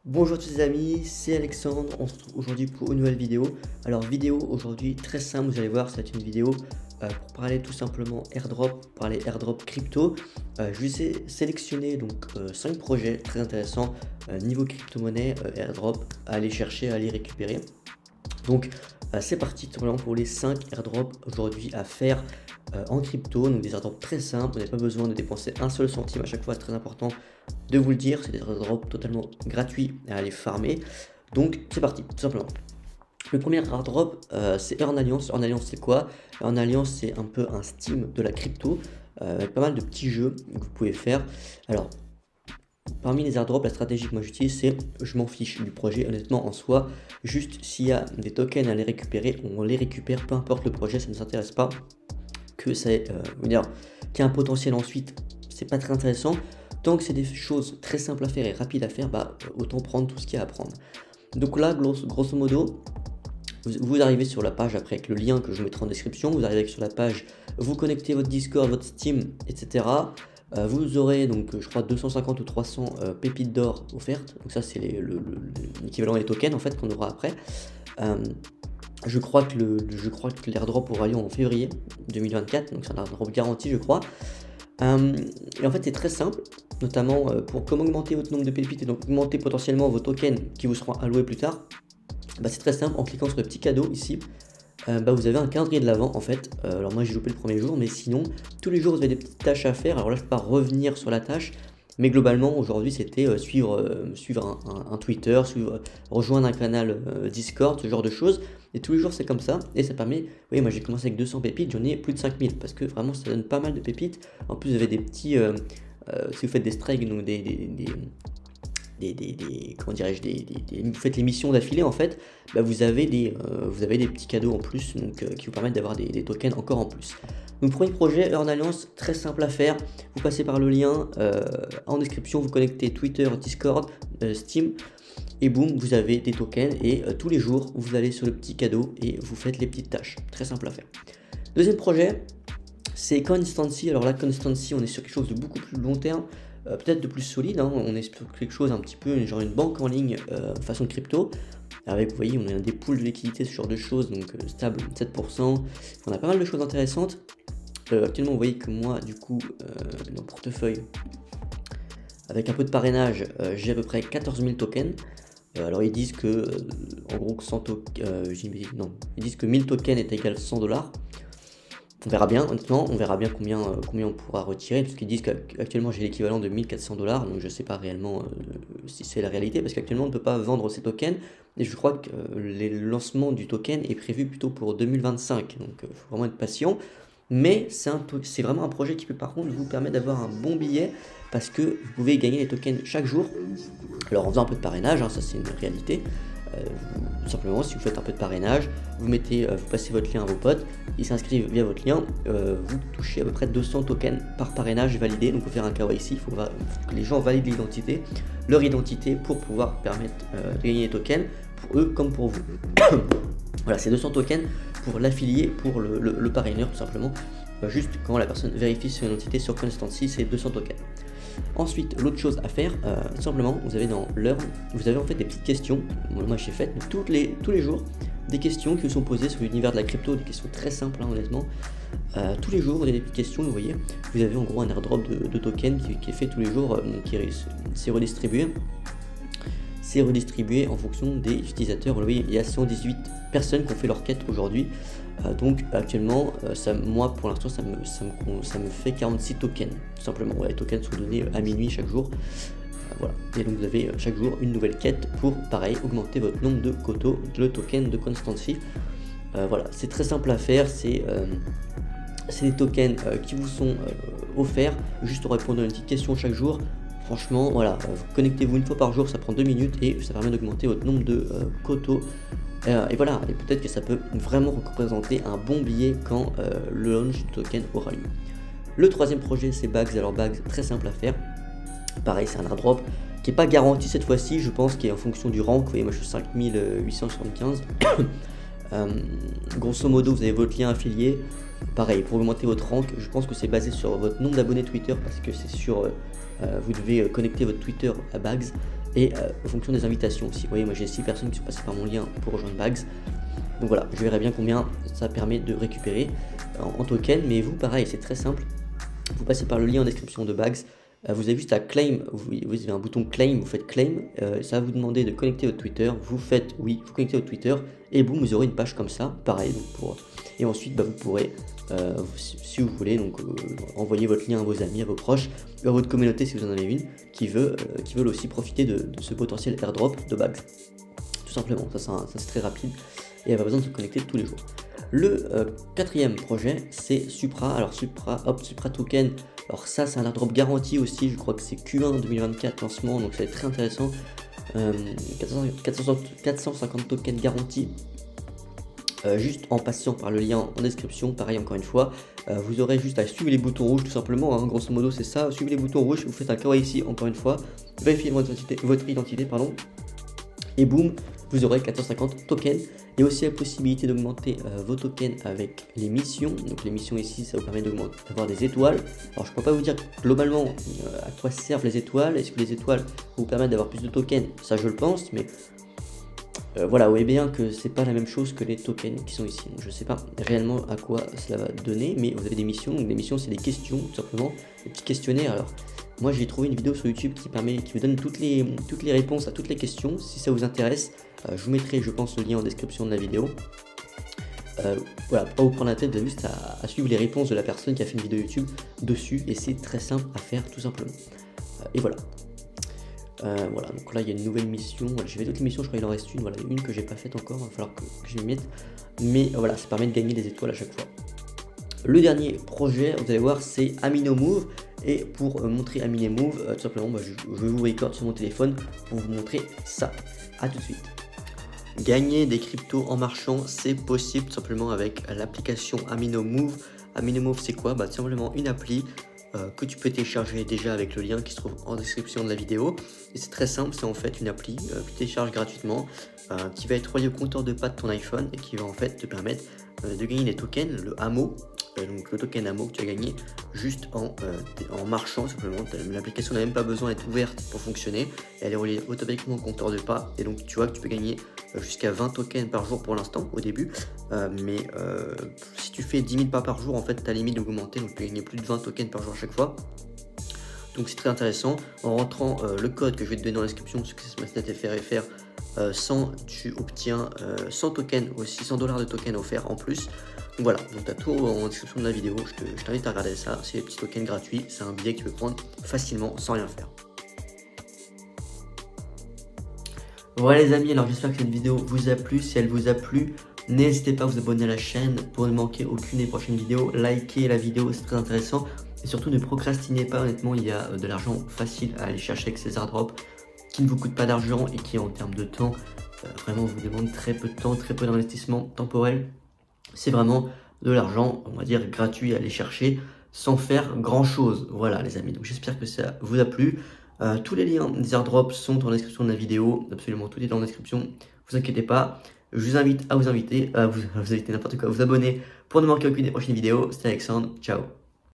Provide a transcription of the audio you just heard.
Bonjour tous les amis, c'est Alexandre, on se retrouve aujourd'hui pour une nouvelle vidéo. Alors vidéo aujourd'hui très simple, vous allez voir, ça va être une vidéo pour parler tout simplement airdrop, parler airdrop crypto. Je vais sélectionner donc 5 projets très intéressants niveau crypto-monnaie, airdrop, à aller chercher, à aller récupérer. Donc c'est parti tout simplement pour les 5 airdrops aujourd'hui à faire en crypto, donc des airdrops très simples, vous n'avez pas besoin de dépenser un seul centime à chaque fois, c'est très important de vous le dire, c'est des airdrops totalement gratuits à aller farmer, donc c'est parti, tout simplement. Le premier airdrop c'est Earn Alliance. Earn Alliance c'est quoi? Earn Alliance c'est un peu un Steam de la crypto, avec pas mal de petits jeux que vous pouvez faire. Alors parmi les airdrops, la stratégie que moi j'utilise, c'est je m'en fiche du projet, honnêtement en soi, juste s'il y a des tokens à les récupérer, on les récupère, peu importe le projet, ça ne nous intéresse pas. Que c'est qu'il y a un potentiel ensuite, c'est pas très intéressant. Tant que c'est des choses très simples à faire et rapides à faire, bah autant prendre tout ce qu'il y a à prendre. Donc là, grosso modo, vous arrivez sur la page après avec le lien que je vous mettrai en description, vous arrivez sur la page, vous connectez votre Discord, votre Steam, etc. Vous aurez donc je crois 250 ou 300 pépites d'or offertes, donc ça c'est l'équivalent des tokens en fait qu'on aura après. Je crois que l'airdrop aura lieu en février 2024, donc c'est un airdrop garanti je crois. Et en fait c'est très simple, notamment pour comment augmenter votre nombre de pépites et donc augmenter potentiellement vos tokens qui vous seront alloués plus tard. Bah, c'est très simple, en cliquant sur le petit cadeau ici, vous avez un calendrier de l'avant en fait. Alors moi j'ai loupé le premier jour, mais sinon tous les jours vous avez des petites tâches à faire. Alors là je peux pas revenir sur la tâche, mais globalement aujourd'hui c'était suivre un Twitter, rejoindre un canal Discord, ce genre de choses. Et tous les jours c'est comme ça, et ça permet, vous voyez moi j'ai commencé avec 200 pépites, j'en ai plus de 5000, parce que vraiment ça donne pas mal de pépites. En plus vous avez des petits, si vous faites des strikes, donc comment dirais-je, vous faites les missions d'affilée en fait, bah vous avez des petits cadeaux en plus, donc qui vous permettent d'avoir des tokens encore en plus. Donc premier projet, Earn Alliance, très simple à faire, vous passez par le lien en description, vous connectez Twitter, Discord, Steam, et boum, vous avez des tokens, et tous les jours, vous allez sur le petit cadeau et vous faites les petites tâches, très simple à faire. Deuxième projet, c'est Constancy. Alors là, Constancy, on est sur quelque chose de beaucoup plus long terme, peut-être de plus solide, hein. On est sur quelque chose un petit peu, genre une banque en ligne façon crypto, avec, vous voyez, on a des pools de liquidité, ce genre de choses, donc stable 7%, on a pas mal de choses intéressantes. Actuellement, vous voyez que moi, du coup, dans le portefeuille, avec un peu de parrainage, j'ai à peu près 14 000 tokens. Alors ils disent que, en gros, 100 non, ils disent que 1000 tokens est égal à 100 $. On verra bien, honnêtement, on verra bien combien on pourra retirer, parce qu'ils disent qu'actuellement j'ai l'équivalent de 1400 $, donc je sais pas réellement si c'est la réalité, parce qu'actuellement on ne peut pas vendre ces tokens, et je crois que le lancement du token est prévu plutôt pour 2025, donc il faut vraiment être patient. Mais c'est vraiment un projet qui peut par contre vous permettre d'avoir un bon billet, parce que vous pouvez gagner les tokens chaque jour. Alors en faisant un peu de parrainage, hein, ça c'est une réalité. Tout simplement, si vous faites un peu de parrainage, vous passez votre lien à vos potes, ils s'inscrivent via votre lien, vous touchez à peu près 200 tokens par parrainage validé. Donc il faut faire un KYC, il faut que les gens valident leur identité pour pouvoir permettre de gagner les tokens, pour eux comme pour vous. Voilà, c'est 200 tokens pour l'affilié, pour le parraineur tout simplement. Juste quand la personne vérifie son identité sur Constancy, c'est 200 tokens. Ensuite, l'autre chose à faire, simplement, vous avez dans Learn, vous avez en fait des petites questions. Moi j'ai fait tous les jours des questions qui vous sont posées sur l'univers de la crypto, des questions très simples, hein, honnêtement. Tous les jours, vous avez des petites questions, vous voyez. Vous avez en gros un airdrop de tokens qui est fait tous les jours, c'est redistribué. C'est redistribué en fonction des utilisateurs. Vous voyez, il y a 118 personnes qui ont fait leur quête aujourd'hui. Donc actuellement, moi pour l'instant, ça me fait 46 tokens, tout simplement. Ouais, les tokens sont donnés à minuit chaque jour. Voilà. Et donc vous avez chaque jour une nouvelle quête pour, pareil, augmenter votre nombre de koto, le token de Constancy. Voilà, c'est très simple à faire. C'est des tokens qui vous sont offerts, juste en répondant à une petite question chaque jour. Franchement, voilà, connectez-vous une fois par jour, ça prend 2 minutes et ça permet d'augmenter votre nombre de koto. Et voilà, et peut-être que ça peut vraiment représenter un bon billet quand le launch du token aura lieu. Le troisième projet, c'est Bags. Alors Bags, très simple à faire. Pareil, c'est un airdrop qui n'est pas garanti cette fois-ci, je pense, qui est en fonction du rank. Vous voyez, moi je suis 5875. Grosso modo, vous avez votre lien affilié. Pareil, pour augmenter votre rank, je pense que c'est basé sur votre nombre d'abonnés Twitter, parce que c'est sur... vous devez connecter votre Twitter à Bags, et en fonction des invitations aussi. Vous voyez, moi j'ai 6 personnes qui sont passées par mon lien pour rejoindre Bags. Donc voilà, je verrai bien combien ça permet de récupérer en token. Mais vous, pareil, c'est très simple. Vous passez par le lien en description de Bags. Vous avez juste à claim, vous avez un bouton claim, vous faites claim, ça va vous demander de connecter votre Twitter, vous faites oui, vous connectez votre Twitter, et boum, vous aurez une page comme ça, pareil, donc et ensuite vous pourrez, si vous voulez, donc envoyer votre lien à vos amis, à vos proches, à votre communauté si vous en avez une, qui veulent aussi profiter de ce potentiel airdrop de Bags. Tout simplement, ça c'est très rapide, et elle n'a pas besoin de se connecter tous les jours. Le quatrième projet, c'est Supra. Alors Supra Token, alors ça c'est un airdrop garanti aussi, je crois que c'est Q1 2024 lancement, donc ça va être très intéressant. 450 tokens garantis, juste en passant par le lien en description. Pareil, encore une fois, vous aurez juste à suivre les boutons rouges tout simplement, hein, grosso modo c'est ça, suivez les boutons rouges, vous faites un KYC encore une fois, vérifiez votre identité pardon, et boum, vous aurez 450 tokens. Il y a aussi la possibilité d'augmenter vos tokens avec les missions. Donc les missions ici, ça vous permet d'avoir des étoiles. Alors je ne peux pas vous dire globalement à quoi servent les étoiles. Est-ce que les étoiles vous permettent d'avoir plus de tokens? Ça je le pense, mais voilà, vous voyez bien que c'est pas la même chose que les tokens qui sont ici. Donc je ne sais pas réellement à quoi cela va donner, mais vous avez des missions. Donc les missions, c'est des questions, tout simplement, des petits questionnaires. Alors moi j'ai trouvé une vidéo sur YouTube qui vous donne toutes les réponses à toutes les questions. Si ça vous intéresse, je vous mettrai, je pense, le lien en description de la vidéo. Voilà, pour pas vous prendre la tête, vous avez juste à suivre les réponses de la personne qui a fait une vidéo YouTube dessus, et c'est très simple à faire tout simplement. Et voilà. Voilà, donc là il y a une nouvelle mission. Voilà, j'ai fait d'autres missions, je crois qu'il en reste une. Voilà, une que j'ai pas faite encore, il va falloir que je m'y mette. Mais voilà, ça permet de gagner des étoiles à chaque fois. Le dernier projet, vous allez voir, c'est AminoMove. Et pour montrer AminoMove, tout simplement, je vais vous record sur mon téléphone pour vous montrer ça. A tout de suite. Gagner des cryptos en marchant, c'est possible tout simplement avec l'application AminoMove. AminoMove, c'est quoi? Tout simplement une appli que tu peux télécharger déjà avec le lien qui se trouve en description de la vidéo. Et c'est très simple, c'est en fait une appli que tu télécharges gratuitement, qui va être reliée au compteur de pas de ton iPhone et qui va en fait te permettre de gagner des tokens, le AMO. Donc le token AMO que tu as gagné juste en marchant simplement. L'application n'a même pas besoin d'être ouverte pour fonctionner, elle est reliée automatiquement au compteur de pas, et donc tu vois que tu peux gagner jusqu'à 20 tokens par jour pour l'instant au début, mais si tu fais 10 000 pas par jour, en fait ta limite d'augmenter, donc tu peux gagner plus de 20 tokens par jour à chaque fois. Donc c'est très intéressant. En rentrant le code que je vais te donner dans la description, SuccessMindsetFR, tu obtiens 100 tokens, aussi $100 de tokens offerts en plus. Donc voilà, donc tu as tout en description de la vidéo, je t'invite à regarder ça, c'est des petits tokens gratuits, c'est un billet que tu peux prendre facilement sans rien faire. Voilà les amis, alors j'espère que cette vidéo vous a plu. Si elle vous a plu, n'hésitez pas à vous abonner à la chaîne pour ne manquer aucune des prochaines vidéos. Likez la vidéo, c'est très intéressant. Et surtout ne procrastinez pas, honnêtement, il y a de l'argent facile à aller chercher avec ces airdrops qui ne vous coûtent pas d'argent et qui en termes de temps, vraiment vous demandent très peu de temps, très peu d'investissement temporel. C'est vraiment de l'argent, on va dire, gratuit à aller chercher sans faire grand chose. Voilà les amis, donc j'espère que ça vous a plu. Tous les liens des airdrops sont en description de la vidéo, absolument tout est en description, vous inquiétez pas. Je vous invite à vous abonner pour ne manquer aucune des prochaines vidéos. C'était Alexandre, ciao.